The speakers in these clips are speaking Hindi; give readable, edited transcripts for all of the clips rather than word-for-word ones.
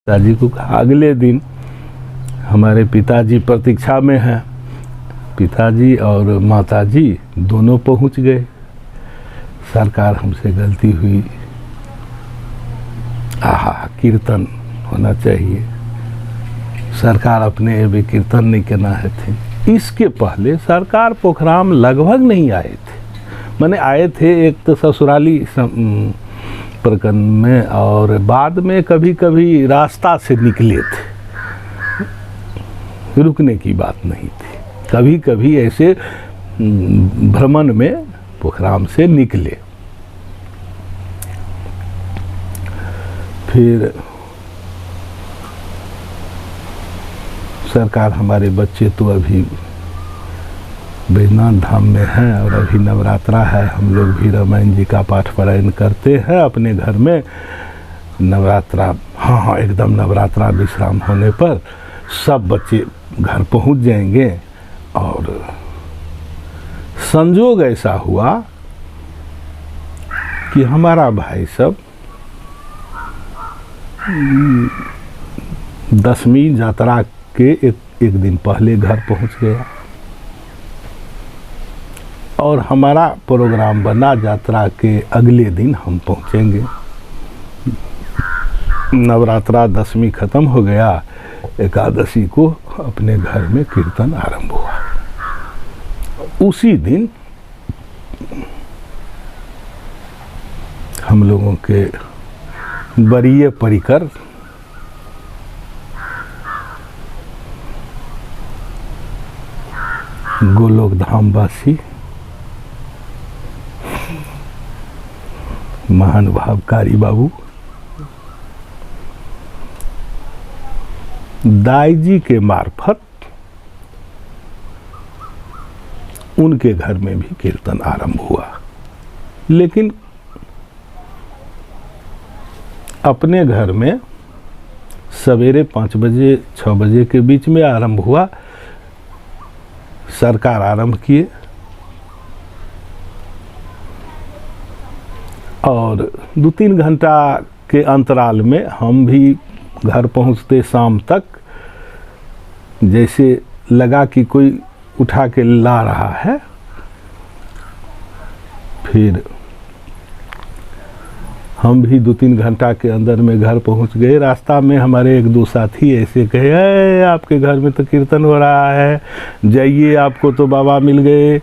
पिताजी को कहा। अगले दिन हमारे पिताजी प्रतीक्षा में हैं। पिताजी और माताजी दोनों पहुंच गए। सरकार हमसे गलती हुई, आहा कीर्तन होना चाहिए। सरकार अपने भी कीर्तन नहीं करना है थे। इसके पहले सरकार पोखराम लगभग नहीं आए थे। मैंने आए थे एक तो ससुराली प्रकरण में, और बाद में कभी कभी रास्ता से निकले थे, रुकने की बात नहीं थी। कभी कभी ऐसे भ्रमण में पोखराम से निकले। फिर सरकार हमारे बच्चे तो अभी बैजनाथ धाम में हैं और अभी नवरात्रा है। हम लोग भी रामायण जी का पाठ पारायण करते हैं अपने घर में। नवरात्रा हाँ एकदम नवरात्रा विश्राम होने पर सब बच्चे घर पहुंच जाएंगे। और संजोग ऐसा हुआ कि हमारा भाई सब 10वीं यात्रा के एक दिन पहले घर पहुंच गया, और हमारा प्रोग्राम बना यात्रा के अगले दिन हम पहुंचेंगे। नवरात्रा 10वीं खत्म हो गया, एकादशी को अपने घर में कीर्तन आरंभ हुआ। उसी दिन हम लोगों के वरीय परिकर गोलोक धाम वासी महानुभाव कारी बाबू दाई जी के मार्फत उनके घर में भी कीर्तन आरंभ हुआ। लेकिन अपने घर में सवेरे 5 बजे 6 बजे के बीच में आरंभ हुआ। सरकार आरंभ किए और 2-3 घंटा के अंतराल में हम भी घर पहुंचते शाम तक। जैसे लगा कि कोई उठा के ला रहा है, फिर हम भी 2-3 घंटा के अंदर में घर पहुंच गए। रास्ता में हमारे 1-2 साथी ऐसे कहे, आपके घर में तो कीर्तन हो रहा है, जाइए, आपको तो बाबा मिल गए,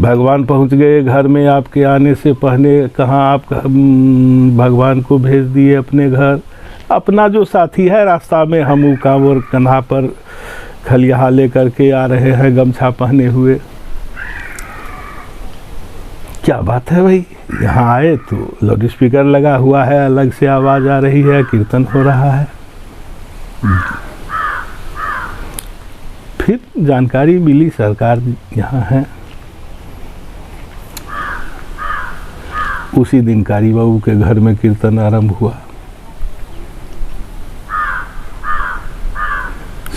भगवान पहुंच गए घर में। आपके आने से पहले कहाँ आप भगवान को भेज दिए अपने घर। अपना जो साथी है, रास्ता में हम कांवर कंधा पर खलिया लेकर के आ रहे हैं, गमछा पहने हुए। क्या बात है भाई, यहाँ आए तो लाउड स्पीकर लगा हुआ है, अलग से आवाज़ आ रही है, कीर्तन हो रहा है। फिर जानकारी मिली सरकार यहाँ है। उसी दिन कारी बाबू के घर में कीर्तन आरंभ हुआ।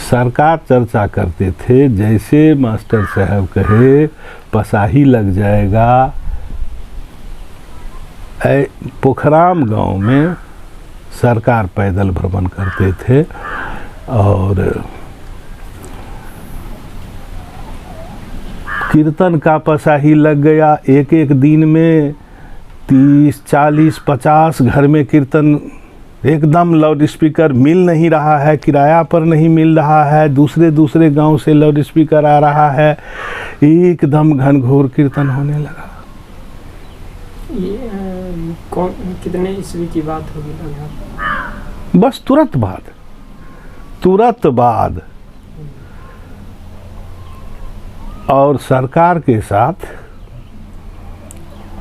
सरकार चर्चा करते थे, जैसे मास्टर साहब कहे पसाही लग जाएगा। पोखराम गांव में सरकार पैदल भ्रमण करते थे और कीर्तन का पसाही लग गया। एक दिन में 30, 40, 50 घर में कीर्तन। एकदम लाउड स्पीकर मिल नहीं रहा है, किराया पर नहीं मिल रहा है, दूसरे गांव से लाउड स्पीकर आ रहा है। एकदम घनघोर कीर्तन होने लगा। ये कितने ईस्वी की बात होगी लगभग? बस तुरंत बाद। और सरकार के साथ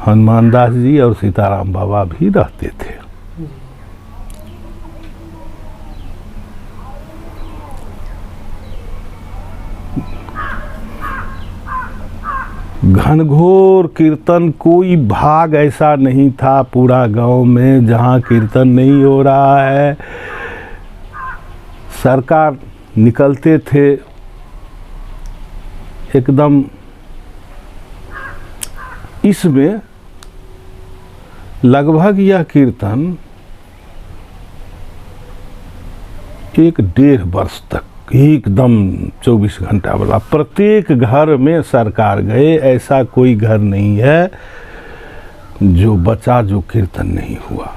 हनुमान दास जी और सीताराम बाबा भी रहते थे। घनघोर कीर्तन, कोई भाग ऐसा नहीं था पूरा गांव में जहां कीर्तन नहीं हो रहा है। सरकार निकलते थे एकदम। इसमें लगभग यह कीर्तन एक 1.5 वर्ष तक एकदम 24 घंटा वाला प्रत्येक घर में सरकार गए। ऐसा कोई घर नहीं है जो बचा जो कीर्तन नहीं हुआ।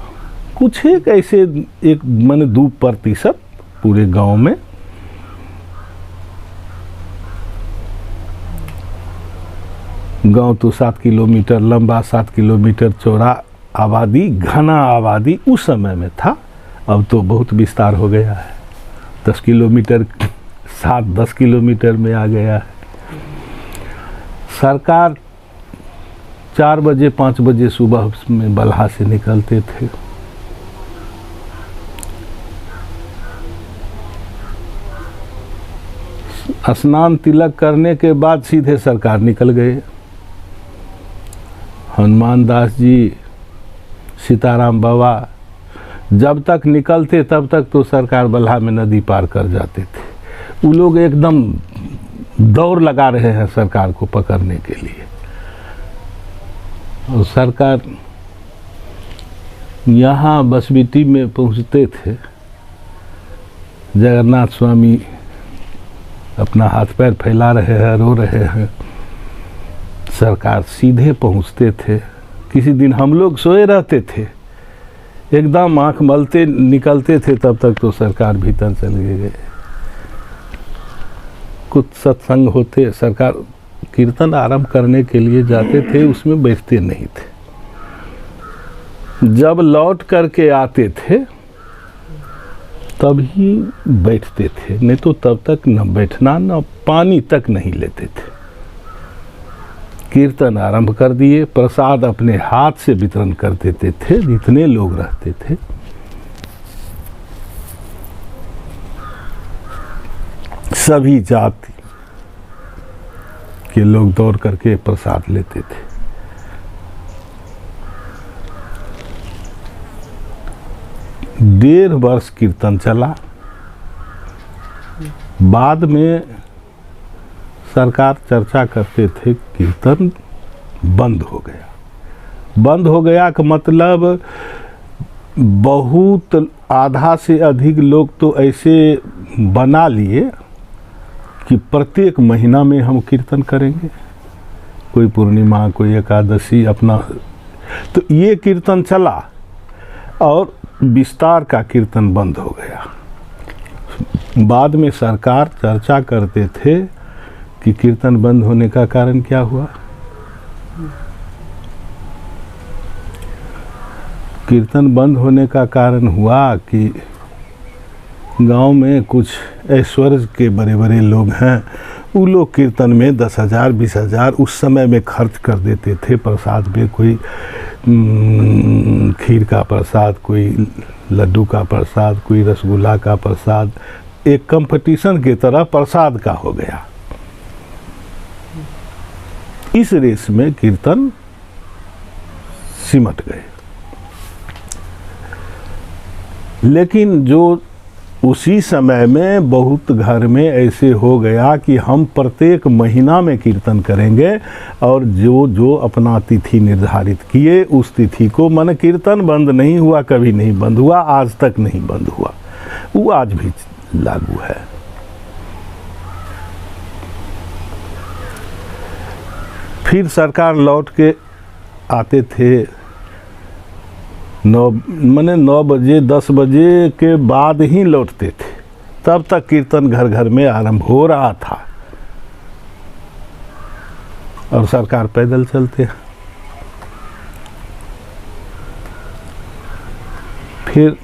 कुछ एक ऐसे एक माने 2% पूरे गांव में। गांव तो 7 किलोमीटर लंबा, 7 किलोमीटर चौड़ा, आबादी घना आबादी उस समय में था। अब तो बहुत विस्तार हो गया है, 10 किलोमीटर 7-10 किलोमीटर में आ गया है। सरकार 4 बजे 5 बजे सुबह में बल्हा से निकलते थे। स्नान तिलक करने के बाद सीधे सरकार निकल गए। हनुमान दास जी, सीताराम बाबा जब तक निकलते तब तक तो सरकार बल्हा में नदी पार कर जाते थे। वो लोग एकदम दौड़ लगा रहे हैं सरकार को पकड़ने के लिए। और सरकार यहाँ बसबिटी में पहुँचते थे, जगन्नाथ स्वामी अपना हाथ पैर फैला रहे हैं, रो रहे हैं। सरकार सीधे पहुँचते थे। किसी दिन हम लोग सोए रहते थे, एकदम आँख मलते निकलते थे, तब तक तो सरकार भीतर चले गए। कुछ सत्संग होते, सरकार कीर्तन आरंभ करने के लिए जाते थे, उसमें बैठते नहीं थे। जब लौट करके आते थे तब ही बैठते थे, नहीं तो तब तक न बैठना न पानी तक नहीं लेते थे। कीर्तन आरंभ कर दिए, प्रसाद अपने हाथ से वितरण कर देते थे जितने लोग रहते थे। सभी जाति के लोग दौड़ करके प्रसाद लेते थे। डेढ़ वर्ष कीर्तन चला। बाद में सरकार चर्चा करते थे कीर्तन बंद हो गया। बंद हो गया का मतलब बहुत आधा से अधिक लोग तो ऐसे बना लिए कि प्रत्येक महीना में हम कीर्तन करेंगे, कोई पूर्णिमा कोई एकादशी अपना। तो ये कीर्तन चला और विस्तार का कीर्तन बंद हो गया। बाद में सरकार चर्चा करते थे कि कीर्तन बंद होने का कारण क्या हुआ। कीर्तन बंद होने का कारण हुआ कि गांव में कुछ ऐश्वर्य के बड़े बड़े लोग हैं, वो लोग कीर्तन में 10,000 20,000 उस समय में खर्च कर देते थे। प्रसाद में कोई खीर का प्रसाद, कोई लड्डू का प्रसाद, कोई रसगुल्ला का प्रसाद, एक कंपटीशन की तरह प्रसाद का हो गया। इस रेस में कीर्तन सिमट गए। लेकिन जो उसी समय में बहुत घर में ऐसे हो गया कि हम प्रत्येक महीना में कीर्तन करेंगे, और जो जो अपना तिथि निर्धारित किए उस तिथि को, मन कीर्तन बंद नहीं हुआ, कभी नहीं बंद हुआ, आज तक नहीं बंद हुआ, वो आज भी लागू है। फिर सरकार लौट के आते थे 9 बजे 10 बजे के बाद ही लौटते थे। तब तक कीर्तन घर घर में आरंभ हो रहा था और सरकार पैदल चलते। फिर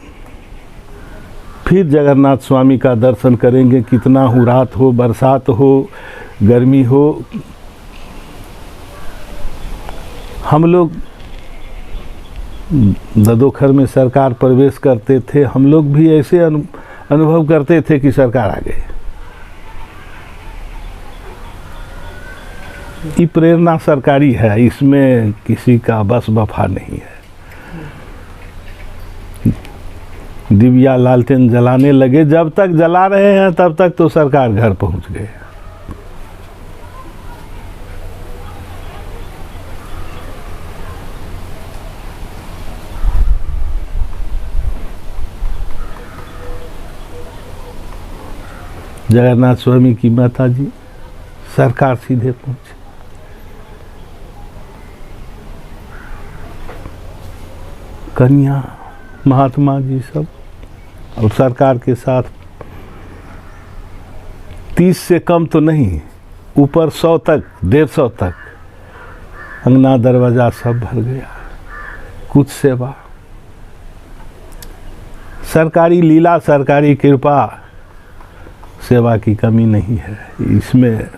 जगन्नाथ स्वामी का दर्शन करेंगे, कितना हो, रात हो, बरसात हो, गर्मी हो। हम लोग ददोखर में सरकार प्रवेश करते थे, हम लोग भी ऐसे अनुभव करते थे कि सरकार आ गए। ये प्रेरणा सरकारी है, इसमें किसी का बस वफा नहीं है। दिव्या लालटेन जलाने लगे, जब तक जला रहे हैं तब तक तो सरकार घर पहुंच गए। जगन्नाथ स्वामी की माता जी, सरकार सीधे पहुंचे। कन्या, महात्मा जी सब, और सरकार के साथ 30 से कम तो नहीं, ऊपर 100 तक, 150 तक अंगना दरवाजा सब भर गया। कुछ सेवा, सरकारी लीला, सरकारी कृपा, सेवा की कमी नहीं है। इसमें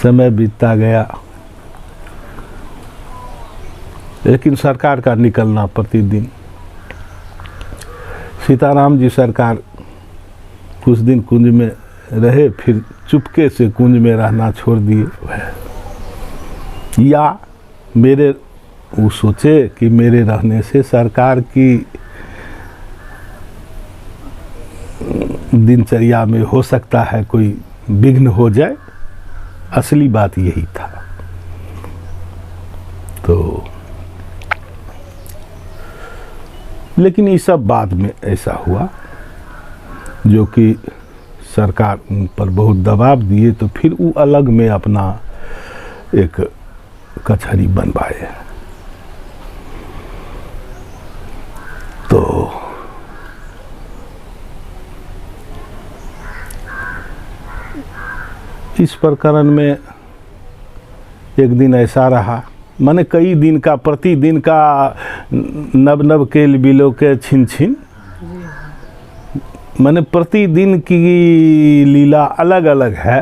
समय बीतता गया, लेकिन सरकार का निकलना प्रतिदिन। सीताराम जी सरकार कुछ दिन कुंज में रहे, फिर चुपके से कुंज में रहना छोड़ दिए। या मेरे, वो सोचे कि मेरे रहने से सरकार की दिनचर्या में हो सकता है कोई विघ्न हो जाए। असली बात यही था। तो लेकिन ये सब बाद में ऐसा हुआ, जो कि सरकार उन पर बहुत दबाव दिए, तो फिर वो अलग में अपना एक कचहरी बनवाए। तो इस प्रकरण में एक दिन ऐसा रहा, माने कई दिन का, प्रतिदिन का नव नव के बिलो के छिन छिन, माने प्रतिदिन की लीला अलग अलग है।